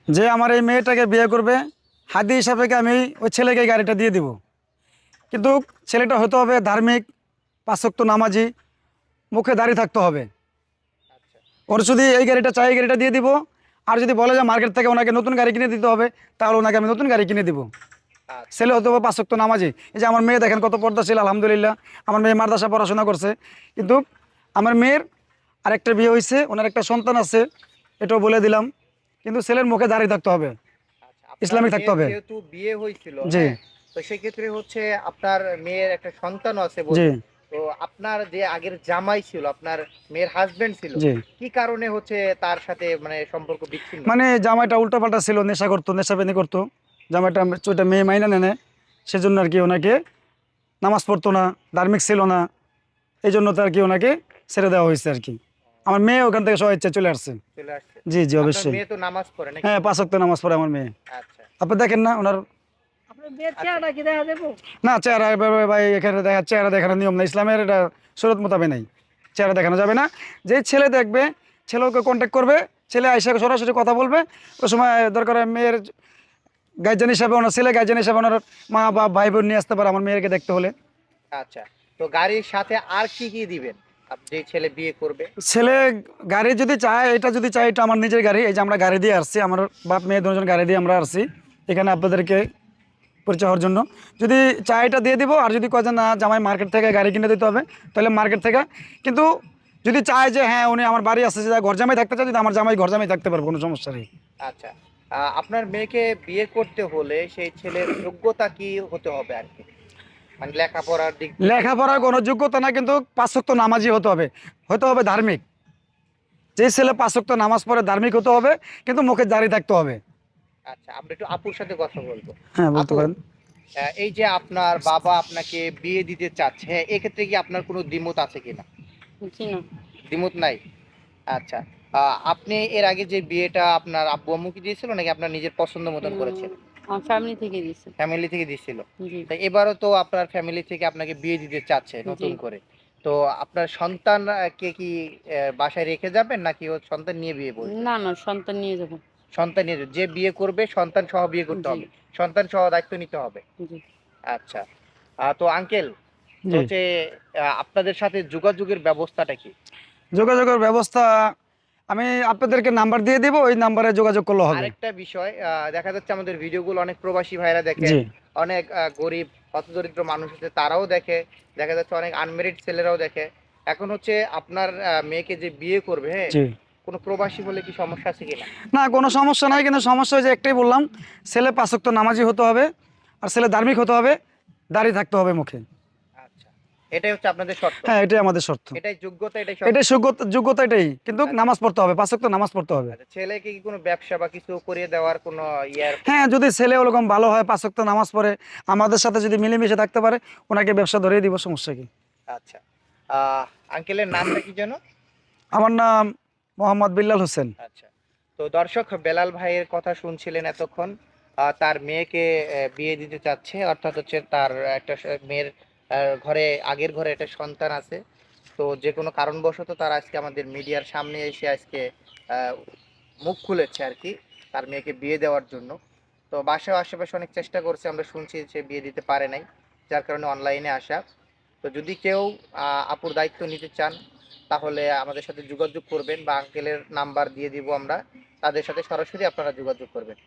যে আমার এই মেয়েটাকে বিয়ে করবে, হাদি হিসাবে আমি ওই ছেলেকে গাড়িটা দিয়ে দিব। কিন্তু ছেলেটা হতে হবে ধার্মিক, পাঁচ ওয়াক্ত নামাজি, মুখে দাড়ি থাকতে হবে। আচ্ছা ওর যদি এই গাড়িটা চাই, এই গাড়িটা দিয়ে দিব। আর যদি বলে যে মার্কেট থেকে ওনাকে নতুন গাড়ি কিনে দিতে হবে, তাহলে ওনাকে আমি নতুন গাড়ি কিনে দিব। আচ্ছা ছেলে হতে হবে পাঁচ ওয়াক্ত নামাজি। এই যে আমার মেয়ে দেখেন কত পর্দাশীল, আলহামদুলিল্লাহ। আমার মেয়ে মাদ্রাসা পড়াশোনা করছে। কিন্তু আমার মেয়ের আরেকটা বিয়ে হয়েছে, ওনার একটা সন্তান আছে, এটাও বলে দিলাম। কিন্তু ছেলের মুখে দাড়ি থাকতে হবে, আচ্ছা আপনার ইসলামিক থাকতে মেয়ের হবে। যেহেতু বিয়ে হয়েছিল, জি, হ্যাঁ, তো সেক্ষেত্রে হচ্ছে আপনার মেয়ের একটা সন্তানও আছে জি, বললেন। তো আপনার যে আগের জামাই ছিল, আপনার মেয়ের হাজবেন্ড ছিল, জি। কি কারণে হচ্ছে তার সাথে মানে সম্পর্ক বিচ্ছিন্ন? মানে জামাইটা উল্টোপাল্টা ছিল, নেশা করতো, নেশাপানি করতো। জামাইটা ওইটা মেয়ে মাইনা নেনে, সেজন্য আর কি ওনাকে নামাজ পড়তো না, ধার্মিক ছিল না। এই জন্য তো আর কি ওনাকে ছেড়ে দেওয়া হয়েছে আর কি। আমার মেয়ে ওখান থেকে সবাই ইচ্ছা চলে আসছে। চলে আসছে। জি, জি, আপনার অবশ্যই। মেয়ে তো নামাজ পড়ে নাকি? হ্যাঁ, পাঁচ ওয়াক্ত নামাজ পড়ে আমার মেয়ে। আচ্ছা আপনি দেখেন না ওনার? আচ্ছা না, চেহারা এভাবে ভাই এখানে দেখা, চেহারা দেখানোর নিয়ম না, ইসলামের এটা শরীয়ত মোতাবেক নেই। চেহারা দেখানো যাবে না। যে ছেলে দেখবে, ছেলেকে কন্ট্যাক্ট করবে, ছেলে আইসা সরাসরি কথা বলবে। ওই সময় দরকার হয় মেয়ের গার্জেন হিসাবে, ওনার ছেলে গার্জেন হিসাবে ওনার মা বা ভাই বোন নিয়ে আসতে পারে আমার মেয়েকে দেখতে হলে। আচ্ছা। তো গাড়ির সাথে আর কি কি দিবেন যে ছেলে বিয়ে করবে? ছেলে গাড়ি যদি চায়, এটা যদি চায়, এটা আমার নিজের গাড়ি। এই যে আমরা গাড়ি দিয়ে আসছি, আমার বাপ মেয়ে দুজন গাড়ি দিয়ে আমরা আসছি এখানে আপনাদেরকে পরিচয় হওয়ার জন্য। যদি চায় এটা দিয়ে দিব, আর যদি কয় যে না জামাই মার্কেট থেকে গাড়ি কিনে দিতে হবে, তাহলে মার্কেট থেকে। কিন্তু যদি চায় যে হ্যাঁ উনি আমার বাড়ি আসছে, যে ঘর জামাই থাকতে চায়, যদি আমার জামাই ঘর জামাই থাকতে পারবে, কোনো সমস্যা নেই। আচ্ছা আপনার মেয়েকে বিয়ে করতে হলে সেই ছেলের যোগ্যতা কি হতে হবে আর কি, মানে লেখাপড়ার দিক থেকে লেখাপড়ার বা কোনো যোগ্যতা না, কিন্তু পাঁচ ওয়াক্ত নামাজি হতে হবে, হতে হবে ধার্মিক। যে ছেলে পাঁচ ওয়াক্ত নামাজ পড়ে ধার্মিক হতে হবে, কিন্তু মুখে দাড়ি থাকতে হবে। আচ্ছা আমরা একটু আপুর সাথে কথা বলবো। হ্যাঁ, বলতে আপু, পারেন। এই যে আপনার বাবা আপনাকে বিয়ে দিতে চাচ্ছে, হ্যাঁ, এক্ষেত্রে কি আপনার কোনো দ্বিমত আছে কিনা? জি না। দ্বিমত নাই। আচ্ছা আপনি এর আগে যে বিয়েটা আপনার আব্বু আম্মু কি দিয়েছিল নাকি আপনার নিজের পছন্দ মতন করেছেন? আমার ফ্যামিলি থেকে দিছে। ফ্যামিলি থেকে দিছিল। জি, তো এবারও তো আপনার ফ্যামিলি থেকে আপনাকে বিয়ে দিতে চাচ্ছে জি। নতুন করে। তো আপনার সন্তান কে কি বাসায় রেখে যাবেন নাকি ও সন্তান নিয়ে বিয়ে বসবেন? না, না, সন্তান নিয়ে যাব। সন্তান নিয়ে যে বিয়ে করবে সন্তান সহ বিয়ে করতে জি, হবে। সন্তান সহ দায়িত্ব নিতে হবে। জি, আচ্ছা। তো আঙ্কেল, তো জি। হচ্ছে আপনাদের সাথে যোগাযোগের ব্যবস্থাটা কি? যোগাযোগের ব্যবস্থা আমি আপনাদেরকে নাম্বার দিয়ে দিব, ওই নাম্বারে যোগাযোগ করলে হবে। আরেকটা বিষয়, দেখা যাচ্ছে আমাদের ভিডিওগুলো অনেক প্রবাসী ভাইরা দেখে, জি, অনেক গরিব হতদরিদ্র মানুষ আছে তারাও দেখে, দেখা যাচ্ছে অনেক আনমেরিড ছেলেরাও দেখে। এখন হচ্ছে আপনার মেয়েকে যে বিয়ে করবে, হ্যাঁ, জি। কোনো প্রবাসী বলে কি সমস্যা আছে কিনা? না, কোনো সমস্যা নাই, কিন্তু সমস্যা হয়েছে একটাই বললাম, ছেলে পাঁচ ওয়াক্ত নামাজি হতে হবে, আর ছেলে ধার্মিক হতে হবে, দাড়ি থাকতে হবে মুখে। আচ্ছা, এটাই হচ্ছে আপনাদের শর্ত? হ্যাঁ, এটাই আমাদের শর্ত। এটাই যোগ্যতা, এটাই শর্ত? এটাই যোগ্যতা, যোগ্যতা এটাই, কিন্তু আচ্ছা নামাজ পড়তে হবে, পাঁচ ওয়াক্ত নামাজ পড়তে হবে। আচ্ছা, ছেলেকে কি কোনো ব্যবসা বা কিছু করিয়ে দেওয়ার কোনো ইয়ার? হ্যাঁ, যদি ছেলে ওরকম ভালো হয়, পাঁচ ওয়াক্ত নামাজ পড়ে, আমাদের সাথে যদি মিলেমিশে থাকতে পারে, ওনাকে ব্যবসা ধরিয়ে দিব, সমস্যা কি? আচ্ছা আঙ্কেলের নামটা কি যেন? আমার নাম মোহাম্মদ বিল্লাল হোসেন। আচ্ছা। তো দর্শক, বেলাল ভাইয়ের কথা শুনছিলেন এতক্ষণ। তার মেয়েকে বিয়ে দিতে চাচ্ছে, অর্থাৎ হচ্ছে তার একটা মেয়ের ঘরে, আগের ঘরে একটা সন্তান আছে। তো যে কোনো কারণবশত তার আজকে আমাদের মিডিয়ার সামনে এসে আজকে আহ, মুখ খুলেছে আর কি, তার মেয়েকে বিয়ে দেওয়ার জন্য। তো বাসায় আশেপাশে অনেক চেষ্টা করছে, আমরা শুনছি সে বিয়ে দিতে পারে নাই, যার কারণে অনলাইনে আসা। তো যদি কেউ আপুর দায়িত্ব নিতে চান তাহলে আমাদের সাথে যোগাযোগ করবেন, বা আঙ্কেলের নাম্বার দিয়ে দিব আমরা, তাদের সাথে সরাসরি আপনারা যোগাযোগ করবেন।